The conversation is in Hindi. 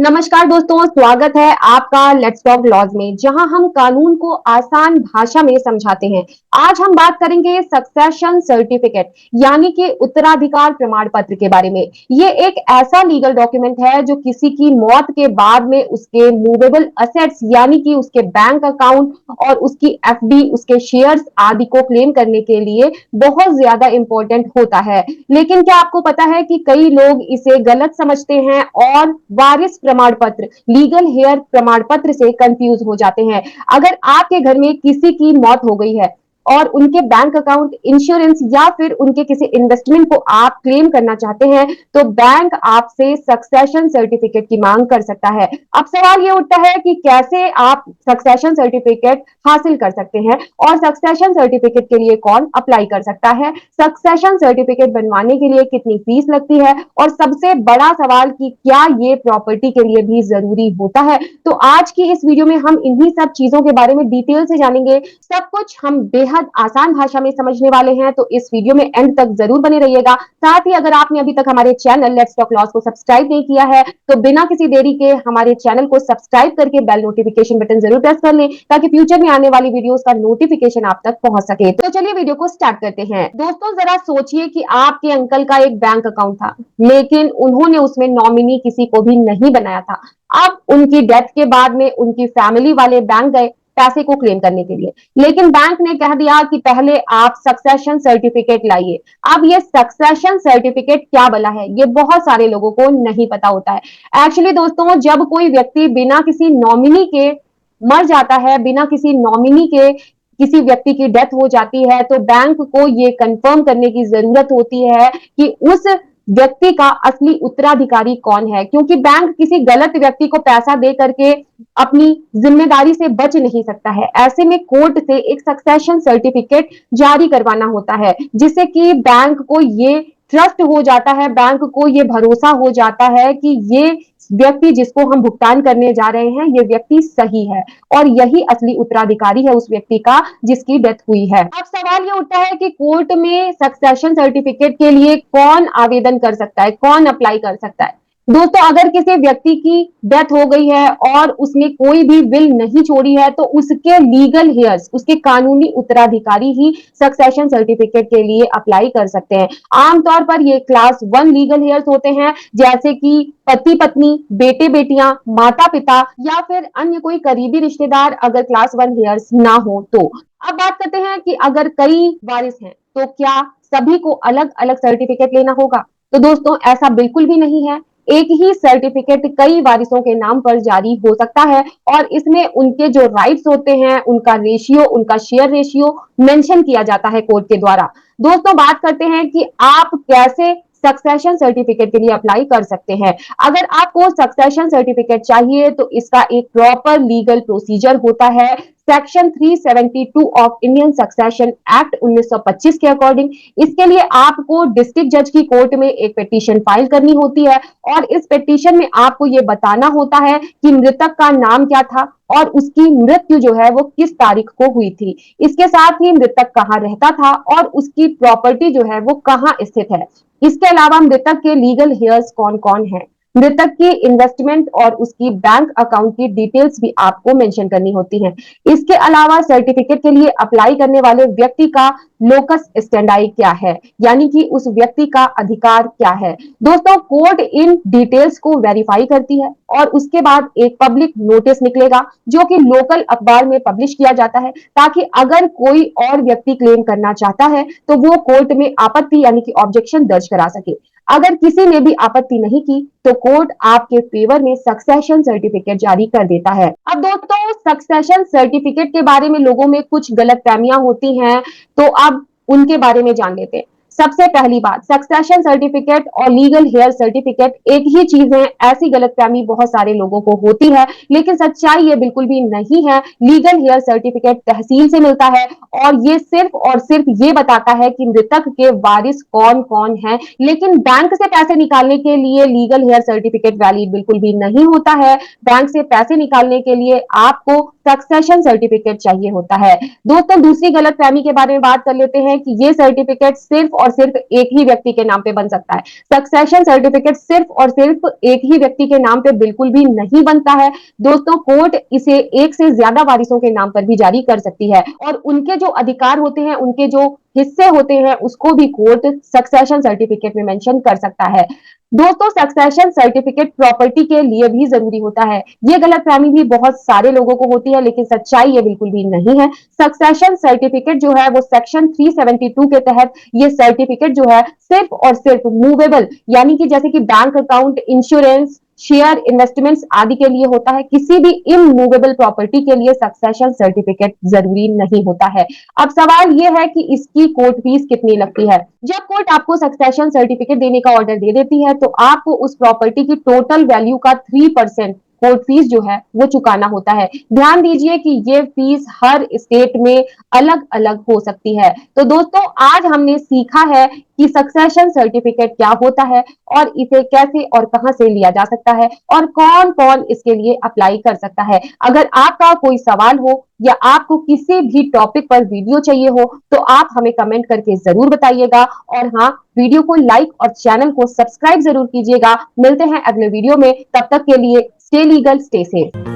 नमस्कार दोस्तों, स्वागत है आपका लेट्स टॉक लॉज में, जहां हम कानून को आसान भाषा में समझाते हैं। आज हम बात करेंगे सक्सेशन सर्टिफिकेट यानी कि उत्तराधिकार प्रमाण पत्र के बारे में। ये एक ऐसा लीगल डॉक्यूमेंट है जो किसी की मौत के बाद में उसके मूवेबल असेट्स यानी कि उसके बैंक अकाउंट और उसकी एफडी, उसके शेयर्स आदि को क्लेम करने के लिए बहुत ज्यादा इंपॉर्टेंट होता है। लेकिन क्या आपको पता है कि कई लोग इसे गलत समझते हैं और वारिस प्रमाण पत्र, लीगल हेयर प्रमाण पत्र से कंफ्यूज हो जाते हैं। अगर आपके घर में किसी की मौत हो गई है और उनके बैंक अकाउंट, इंश्योरेंस या फिर उनके किसी इन्वेस्टमेंट को आप क्लेम करना चाहते हैं, तो बैंक आपसे सक्सेशन सर्टिफिकेट की मांग कर सकता है। अब सवाल ये उठता है कि कैसे आप सक्सेशन सर्टिफिकेट हासिल कर सकते हैं और सक्सेशन सर्टिफिकेट के लिए कौन अप्लाई कर सकता है, सक्सेशन सर्टिफिकेट बनवाने के लिए कितनी फीस लगती है, और सबसे बड़ा सवाल कि क्या ये प्रॉपर्टी के लिए भी जरूरी होता है। तो आज की इस वीडियो में हम इन्हीं सब चीजों के बारे में डिटेल से जानेंगे। सब कुछ हम बेहद आसान भाषा में समझने वाले हैं, तो इस वीडियो में एंड तक जरूर बने रहिएगा। साथ ही अगर आपने अभी तक हमारे चैनल लेट्स टॉक लॉज को सब्सक्राइब नहीं किया है, तो बिना किसी देरी के हमारे चैनल को सब्सक्राइब करके बेल नोटिफिकेशन बटन जरूर प्रेस कर लें, ताकि फ्यूचर में आने वाली वीडियोस का नोटिफिकेशन आप तक पहुंच सके। तो चलिए वीडियो को स्टार्ट करते हैं। दोस्तों, जरा सोचिए कि आपके अंकल का एक बैंक अकाउंट था, लेकिन उन्होंने उसमें नॉमिनी किसी को भी नहीं बनाया था। अब उनकी डेथ के बाद में उनकी फैमिली वाले बैंक गए पैसे को क्लेम करने के लिए, लेकिन बैंक ने कह दिया कि पहले आप सक्सेशन सर्टिफिकेट लाइए। अब ये सक्सेशन सर्टिफिकेट क्या भला है, ये बहुत सारे लोगों को नहीं पता होता है। एक्चुअली दोस्तों, जब कोई व्यक्ति बिना किसी नॉमिनी के मर जाता है, बिना किसी नॉमिनी के किसी व्यक्ति की डेथ हो जाती है, तो बैंक को ये कंफर्म करने की जरूरत होती है कि उस व्यक्ति का असली उत्तराधिकारी कौन है, क्योंकि बैंक किसी गलत व्यक्ति को पैसा दे करके अपनी जिम्मेदारी से बच नहीं सकता है। ऐसे में कोर्ट से एक सक्सेशन सर्टिफिकेट जारी करवाना होता है, जिससे कि बैंक को ये ट्रस्ट हो जाता है, बैंक को ये भरोसा हो जाता है कि ये व्यक्ति जिसको हम भुगतान करने जा रहे हैं, ये व्यक्ति सही है और यही असली उत्तराधिकारी है उस व्यक्ति का जिसकी डेथ हुई है। अब सवाल ये उठता है कि कोर्ट में सक्सेशन सर्टिफिकेट के लिए कौन आवेदन कर सकता है, कौन अप्लाई कर सकता है। दोस्तों, अगर किसी व्यक्ति की डेथ हो गई है और उसने कोई भी विल नहीं छोड़ी है, तो उसके लीगल हेयर्स, उसके कानूनी उत्तराधिकारी ही सक्सेशन सर्टिफिकेट के लिए अप्लाई कर सकते हैं। आमतौर पर ये क्लास 1 लीगल हेयर्स होते हैं, जैसे कि पति पत्नी, बेटे बेटियां, माता पिता या फिर अन्य कोई करीबी रिश्तेदार, अगर क्लास 1 हेयर्स ना हो तो। अब बात करते हैं कि अगर कई वारिस हैं, तो क्या सभी को अलग अलग सर्टिफिकेट लेना होगा। तो दोस्तों, ऐसा बिल्कुल भी नहीं है। एक ही सर्टिफिकेट कई वारिसों के नाम पर जारी हो सकता है और इसमें उनके जो राइट्स होते हैं, उनका रेशियो, उनका शेयर रेशियो मेंशन किया जाता है कोर्ट के द्वारा। दोस्तों, बात करते हैं कि आप कैसे सक्सेशन सर्टिफिकेट के लिए अप्लाई कर सकते हैं। अगर आपको सक्सेशन सर्टिफिकेट चाहिए, तो इसका एक प्रॉपर लीगल प्रोसीजर होता है। Section 372 of Indian succession act 1925 के अकॉर्डिंग इसके लिए आपको डिस्ट्रिक्ट जज की कोर्ट में एक पिटीशन फाइल करनी होती है और इस पिटीशन में आपको यह बताना होता है कि मृतक का नाम क्या था और उसकी मृत्यु जो है वो किस तारीख को हुई थी। इसके साथ ही मृतक कहाँ रहता था और उसकी प्रॉपर्टी जो है वो कहाँ स्थित है। इसके अलावा मृतक के लीगल हेयर्स कौन कौन है, मृतक की इन्वेस्टमेंट और उसकी बैंक अकाउंट की डिटेल्स भी आपको मेंशन करनी होती है। इसके अलावा सर्टिफिकेट के लिए अप्लाई करने वाले व्यक्ति का लोकस स्टैंडाई क्या है, यानी कि उस व्यक्ति का अधिकार क्या है। दोस्तों, कोर्ट इन डिटेल्स को वेरीफाई करती है और उसके बाद एक पब्लिक नोटिस निकलेगा जो कि लोकल अखबार में पब्लिश किया जाता है, ताकि अगर कोई और व्यक्ति क्लेम करना चाहता है तो वो कोर्ट में आपत्ति यानी कि ऑब्जेक्शन दर्ज करा सके। अगर किसी ने भी आपत्ति नहीं की, तो कोर्ट आपके फेवर में सक्सेशन सर्टिफिकेट जारी कर देता है। अब दोस्तों, सक्सेशन सर्टिफिकेट के बारे में लोगों में कुछ गलतफहमियां होती हैं, तो अब उनके बारे में जान लेते हैं। सबसे पहली बात, सक्सेशन सर्टिफिकेट और लीगल हेयर सर्टिफिकेट एक ही चीज है, ऐसी गलतफहमी बहुत सारे लोगों को होती है, लेकिन सच्चाई ये बिल्कुल भी नहीं है। लीगल हेयर सर्टिफिकेट तहसील से मिलता है और ये सिर्फ और सिर्फ ये बताता है कि मृतक के वारिस कौन कौन है, लेकिन बैंक से पैसे निकालने के लिए लीगल हेयर सर्टिफिकेट वैलिड बिल्कुल भी नहीं होता है। बैंक से पैसे निकालने के लिए आपको सक्सेशन सर्टिफिकेट चाहिए होता है। दोस्तों, दूसरी गलतफहमी के बारे में बात कर लेते हैं कि ये सर्टिफिकेट सिर्फ और और सिर्फ एक ही व्यक्ति के नाम पे बन सकता है। सक्सेशन सर्टिफिकेट सिर्फ और सिर्फ एक ही व्यक्ति के नाम पे बिल्कुल भी नहीं बनता है दोस्तों। कोर्ट इसे एक से ज्यादा वारिसों के नाम पर भी जारी कर सकती है और उनके जो अधिकार होते हैं, उनके जो हिस्से होते हैं, उसको भी कोर्ट सक्सेशन सर्टिफिकेट में मेंशन कर सकता है। दोस्तों, सक्सेशन सर्टिफिकेट प्रॉपर्टी के लिए भी जरूरी होता है। ये गलतफहमी भी बहुत सारे लोगों को होती है, लेकिन सच्चाई ये बिल्कुल भी नहीं है। सक्सेशन सर्टिफिकेट जो है वो सेक्शन 372 के तहत ये सर्टिफिकेट जो है सिर्फ और सिर्फ मूवेबल, यानी कि जैसे कि bank account, insurance, share, investments आदि के लिए होता है। किसी भी इमूवेबल प्रॉपर्टी के लिए सक्सेशन सर्टिफिकेट जरूरी नहीं होता है। अब सवाल यह है कि इसकी कोर्ट फीस कितनी लगती है। जब कोर्ट आपको सक्सेशन सर्टिफिकेट देने का ऑर्डर दे देती है, तो आपको उस प्रॉपर्टी की टोटल वैल्यू का 3% कोर्ट फीस जो है वो चुकाना होता है। ध्यान दीजिए कि ये फीस हर स्टेट में अलग अलग हो सकती है। तो दोस्तों, आज हमने सीखा है कि सक्सेशन सर्टिफिकेट क्या होता है और इसे कैसे और कहां से लिया जा सकता है और कौन कौन इसके लिए अप्लाई कर सकता है। अगर आपका कोई सवाल हो या आपको किसी भी टॉपिक पर वीडियो चाहिए हो, तो आप हमें कमेंट करके जरूर बताइएगा। और हाँ, वीडियो को लाइक और चैनल को सब्सक्राइब जरूर कीजिएगा। मिलते हैं अगले वीडियो में, तब तक के लिए स्टे लीगल, स्टे सेफ।